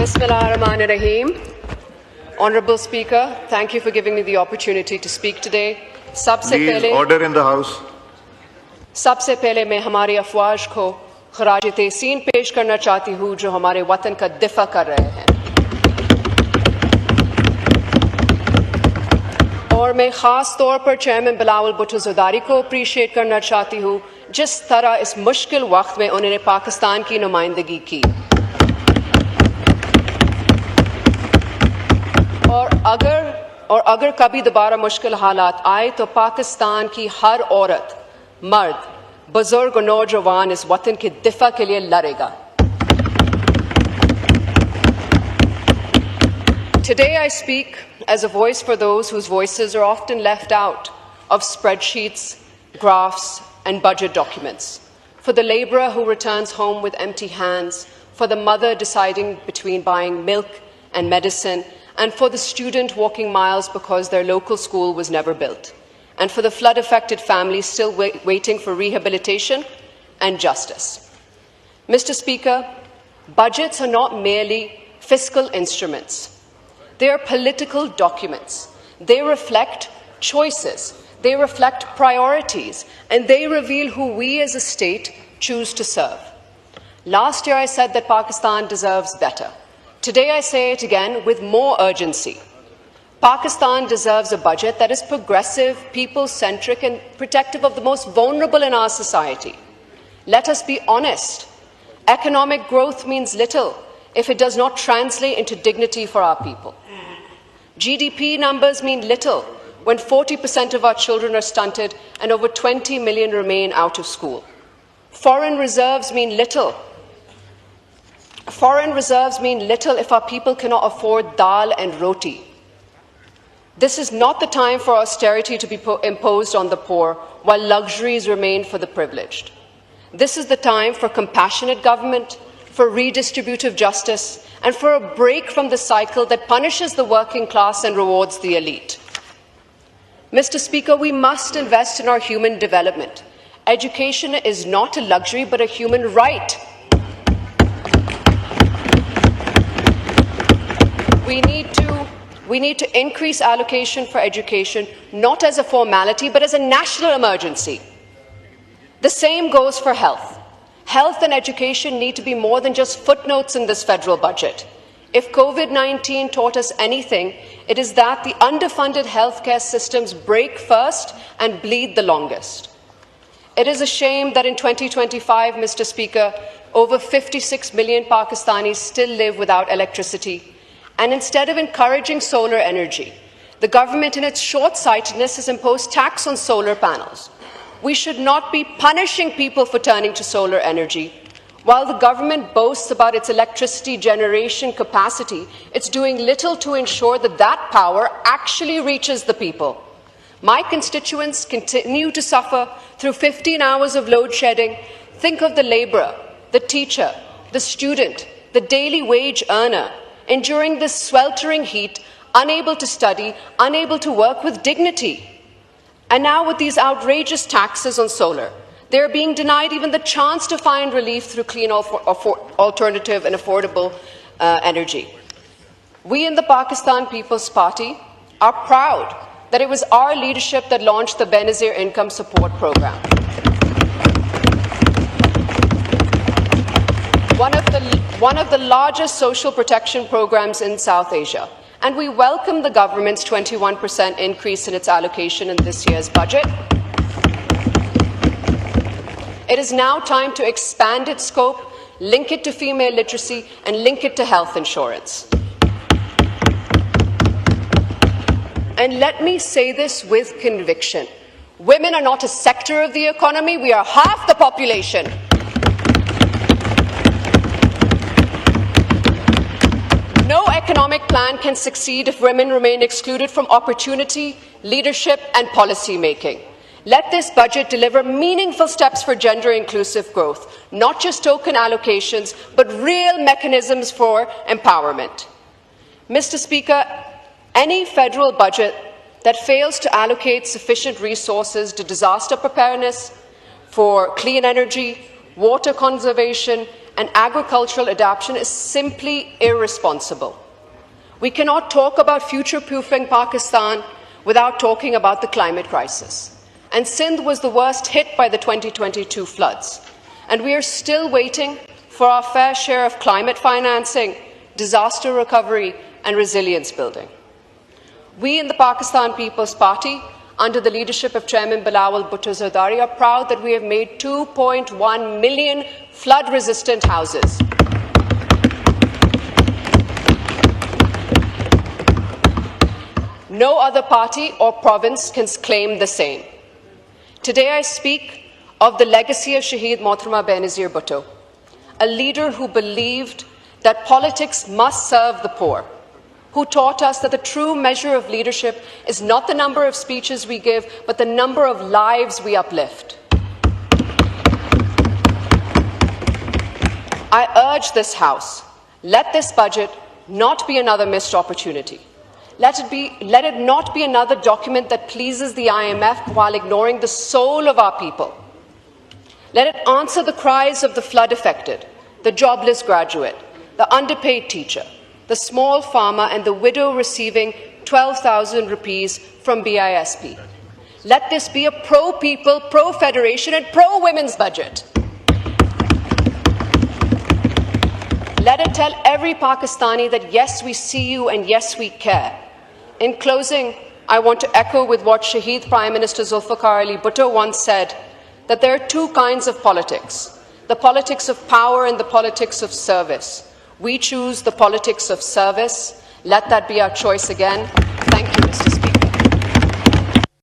Bismillahirrahmanirrahim. Honorable Speaker, thank you for giving me the opportunity to speak today. Please order in the House. सबसे पहले मैं हमारी अफवाज को खराज तहसीन पेश करना चाहती हूँ जो हमारे वतन का दिफा कर रहे हैं और मैं ख़ास तौर पर चेयरमैन बिलावल भुट्टो ज़रदारी को अप्रिशिएट करना चाहती हूँ जिस तरह इस मुश्किल वक्त में उन्होंने पाकिस्तान की नुमाइंदगी की और अगर कभी दोबारा मुश्किल हालात आए तो पाकिस्तान की हर औरत मर्द बुजुर्ग और नौजवान इस वतन के दिफा के लिए लड़ेगा Today I speak as a voice for those whose voices are often left out of spreadsheets, graphs and budget documents, for the labourer who returns home with empty hands, for the mother deciding between buying milk and medicine, and for the student walking miles because their local school was never built, and for the flood-affected families still waiting for rehabilitation and justice. Mr. Speaker, budgets are not merely fiscal instruments. They are political documents. They reflect choices, they reflect priorities, and they reveal who we as a state choose to serve. Last year I said that Pakistan deserves better. Today I say it again with more urgency. Pakistan deserves a budget that is progressive, people-centric and protective of the most vulnerable in our society. Let us be honest. Economic growth means little if it does not translate into dignity for our people. GDP numbers mean little when 40% of our children are stunted and over 20 million remain out of school. Foreign reserves mean little. Foreign reserves mean little if our people cannot afford dal and roti. This is not the time for austerity to be imposed on the poor while luxuries remain for the privileged. This is the time for compassionate government, for redistributive justice, and for a break from the cycle that punishes the working class and rewards the elite. Mr. Speaker, we must invest in our human development. Education is not a luxury but a human right. We need to increase allocation for education, not as a formality but as a national emergency. The same goes for health. Health and education need to be more than just footnotes in this federal budget. If COVID-19 taught us anything, it is that the underfunded healthcare systems break first and bleed the longest. It is a shame that in 2025, Mr. Speaker, over 56 million Pakistanis still live without electricity. And instead of encouraging solar energy, the government in its short-sightedness has imposed tax on solar panels. We should not be punishing people for turning to solar energy. While the government boasts about its electricity generation capacity, it's doing little to ensure that that power actually reaches the people. My constituents continue to suffer through 15 hours of load shedding. Think of the labourer, the teacher, the student, the daily wage earner, enduring this sweltering heat, unable to study, unable to work with dignity. And now with these outrageous taxes on solar, they are being denied even the chance to find relief through clean alternative and affordable energy. We in the Pakistan People's Party are proud that it was our leadership that launched the Benazir Income Support Program. One of the largest social protection programs in South Asia. And we welcome the government's 21% increase in its allocation in this year's budget. It is now time to expand its scope, link it to female literacy, and link it to health insurance. And let me say this with conviction. Women are not a sector of the economy, we are half the population. No economic plan can succeed if women remain excluded from opportunity, leadership and policy making. Let this budget deliver meaningful steps for gender-inclusive growth, not just token allocations, but real mechanisms for empowerment. Mr. Speaker, any federal budget that fails to allocate sufficient resources to disaster preparedness, for clean energy, water conservation and agricultural adaptation is simply irresponsible. We cannot talk about future-proofing Pakistan without talking about the climate crisis. And Sindh was the worst hit by the 2022 floods. And we are still waiting for our fair share of climate financing, disaster recovery and resilience building. We in the Pakistan People's Party, under the leadership of Chairman Bilawal Bhutto Zardari, are proud that we have made 2.1 million flood-resistant houses. No other party or province can claim the same. Today I speak of the legacy of Shaheed Mohtarama Benazir Bhutto, a leader who believed that politics must serve the poor, who taught us that the true measure of leadership is not the number of speeches we give, but the number of lives we uplift. I urge this House, let this budget not be another missed opportunity. Let it not be another document that pleases the IMF while ignoring the soul of our people. Let it answer the cries of the flood-affected, the jobless graduate, the underpaid teacher, the small farmer and the widow receiving 12,000 rupees from BISP. Let this be a pro-people, pro-federation and pro-women's budget. Let it tell every Pakistani that yes, we see you and yes, we care. In closing, I want to echo with what Shaheed Prime Minister Zulfikar Ali Bhutto once said, that there are two kinds of politics, the politics of power and the politics of service. We choose the politics of service. Let that be our choice again. Thank you, Mr.